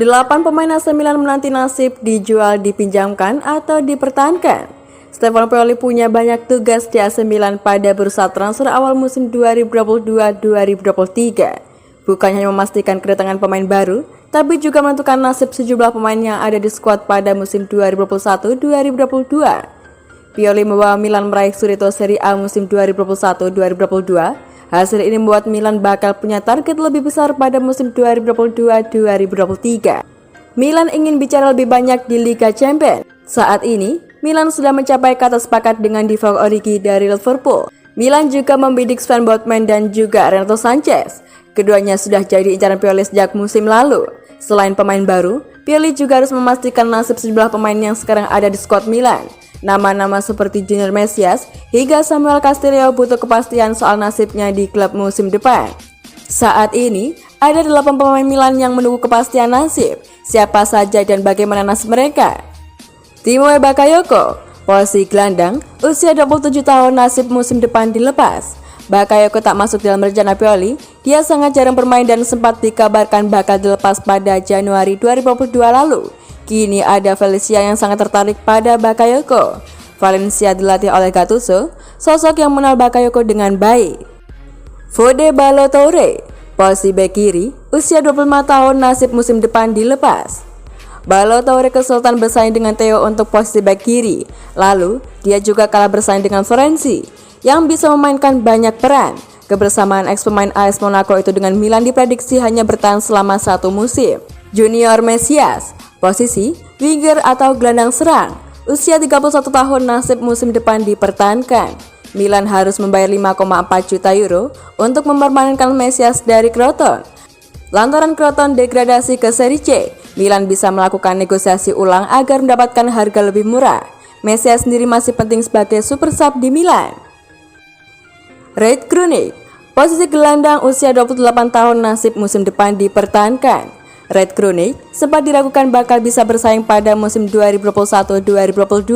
8 pemain AC Milan menanti nasib dijual, dipinjamkan, atau dipertahankan. Stefano Pioli punya banyak tugas di AC Milan pada bursa transfer awal musim 2022-2023. Bukan hanya memastikan kedatangan pemain baru, tapi juga menentukan nasib sejumlah pemain yang ada di skuad pada musim 2021-2022. Pioli membawa Milan meraih Scudetto Serie A musim 2021-2022. Hasil ini membuat Milan bakal punya target lebih besar pada musim 2022-2023. Milan ingin bicara lebih banyak di Liga Champions. Saat ini, Milan sudah mencapai kata sepakat dengan Divock Origi dari Liverpool. Milan juga membidik Sven Botman dan juga Renato Sanchez. Keduanya sudah jadi incaran Pioli sejak musim lalu. Selain pemain baru, Pioli juga harus memastikan nasib sejumlah pemain yang sekarang ada di skuad Milan. Nama-nama seperti Junior Mesias hingga Samuel Castillo butuh kepastian soal nasibnya di klub musim depan. Saat ini, ada 8 pemain Milan yang menunggu kepastian nasib. Siapa saja dan bagaimana nasib mereka? Timothée Bakayoko, posisi gelandang, usia 27 tahun, nasib musim depan dilepas. Bakayoko tak masuk dalam rencana Pioli. Dia sangat jarang bermain dan sempat dikabarkan bakal dilepas pada Januari 2022 lalu. Kini ada Valencia yang sangat tertarik pada Bakayoko. Valencia dilatih oleh Gattuso, sosok yang mengenal Bakayoko dengan baik. Fode Ballo-Touré, posisi bek kiri, usia 25 tahun, nasib musim depan dilepas. Ballo-Touré kesulitan bersaing dengan Theo untuk posisi bek kiri. Lalu, dia juga kalah bersaing dengan Florenzi, yang bisa memainkan banyak peran. Kebersamaan ex-pemain AS Monaco itu dengan Milan diprediksi hanya bertahan selama 1 musim. Junior Mesias, posisi winger atau gelandang serang, usia 31 tahun, nasib musim depan dipertahankan. Milan harus membayar 5,4 juta euro untuk mempermanenkan Mesias dari Crotone. Lantaran Crotone degradasi ke Serie C, Milan bisa melakukan negosiasi ulang agar mendapatkan harga lebih murah. Mesias sendiri masih penting sebagai super sub di Milan. Red Krunic, posisi gelandang, usia 28 tahun, nasib musim depan dipertahankan. Red Krunic sempat diragukan bakal bisa bersaing pada musim 2021-2022,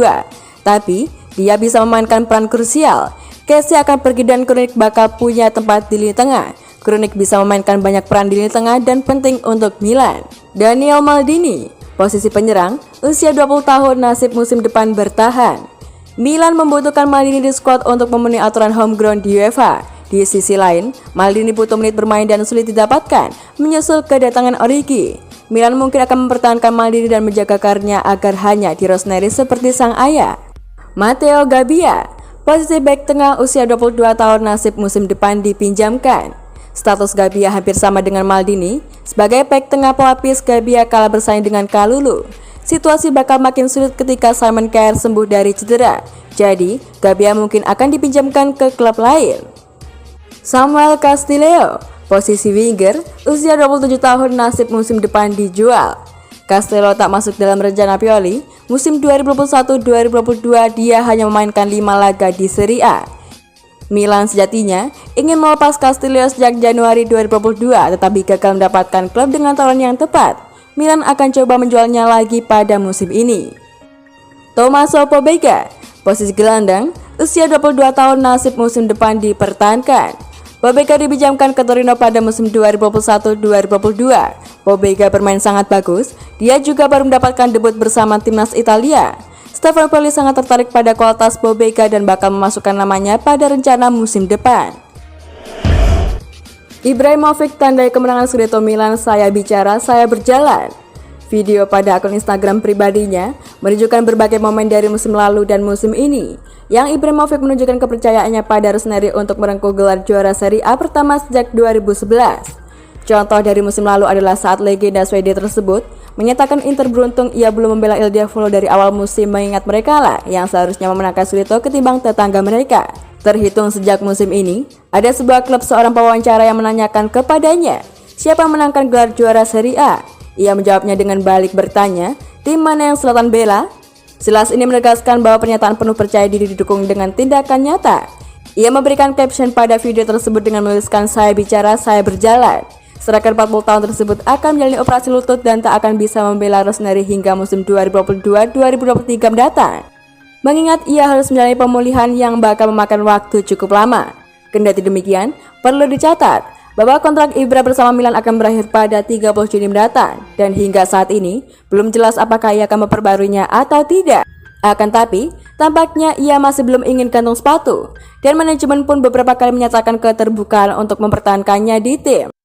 tapi dia bisa memainkan peran krusial. Kessie akan pergi dan Krunic bakal punya tempat di lini tengah. Krunic bisa memainkan banyak peran di lini tengah dan penting untuk Milan. Daniel Maldini, posisi penyerang, usia 20 tahun, nasib musim depan bertahan. Milan membutuhkan Maldini di skuad untuk memenuhi aturan home ground di UEFA. Di sisi lain, Maldini butuh menit bermain dan sulit didapatkan menyusul kedatangan Origi. Milan mungkin akan mempertahankan Maldini dan menjaga karirnya agar hanya di Rossoneri seperti sang ayah. Matteo Gabbia, posisi bek tengah, usia 22 tahun, nasib musim depan dipinjamkan. Status Gabbia hampir sama dengan Maldini. Sebagai bek tengah pelapis, Gabbia kalah bersaing dengan Kalulu. Situasi bakal makin sulit ketika Simon Kjaer sembuh dari cedera. Jadi, Gabbia mungkin akan dipinjamkan ke klub lain. Samuel Castillo, posisi winger, usia 27 tahun, nasib musim depan dijual. Castillo tak masuk dalam rencana Pioli. Musim 2021-2022 dia hanya memainkan 5 laga di Serie A. Milan sejatinya ingin melepas Castillo sejak Januari 2022, tetapi gagal mendapatkan klub dengan tawaran yang tepat. Milan akan coba menjualnya lagi pada musim ini. Tommaso Pobega, posisi gelandang, usia 22 tahun, nasib musim depan dipertahankan. Pobega dipinjamkan ke Torino pada musim 2021-2022. Pobega bermain sangat bagus. Dia juga baru mendapatkan debut bersama timnas Italia. Stefano Pioli sangat tertarik pada kualitas Pobega dan bakal memasukkan namanya pada rencana musim depan. Ibrahimovic tandai kemenangan Scudetto Milan, saya bicara, saya berjalan. Video pada akun Instagram pribadinya menunjukkan berbagai momen dari musim lalu dan musim ini, yang Ibrahimovic menunjukkan kepercayaannya pada Rossoneri untuk merengkuh gelar juara Serie A pertama sejak 2011. Contoh dari musim lalu adalah saat legenda Swedia tersebut menyatakan Inter beruntung ia belum membela Il Diavolo dari awal musim, mengingat mereka lah yang seharusnya memenangkan Scudetto ketimbang tetangga mereka. Terhitung sejak musim ini, ada sebuah klub seorang pewawancara yang menanyakan kepadanya, siapa menangkan gelar juara Serie A? Ia menjawabnya dengan balik bertanya, tim mana yang Zlatan bela? Silas ini menegaskan bahwa pernyataan penuh percaya diri didukung dengan tindakan nyata. Ia memberikan caption pada video tersebut dengan menuliskan, saya bicara, saya berjalan. Striker 40 tahun tersebut akan menjalani operasi lutut dan tak akan bisa membela Rossoneri hingga musim 2022-2023 mendatang. Mengingat ia harus menjalani pemulihan yang bakal memakan waktu cukup lama. Kendati demikian, perlu dicatat, bahwa kontrak Ibra bersama Milan akan berakhir pada 30 Juni mendatang dan hingga saat ini belum jelas apakah ia akan memperbaruinya atau tidak. Akan tapi, tampaknya ia masih belum ingin gantung sepatu dan manajemen pun beberapa kali menyatakan keterbukaan untuk mempertahankannya di tim.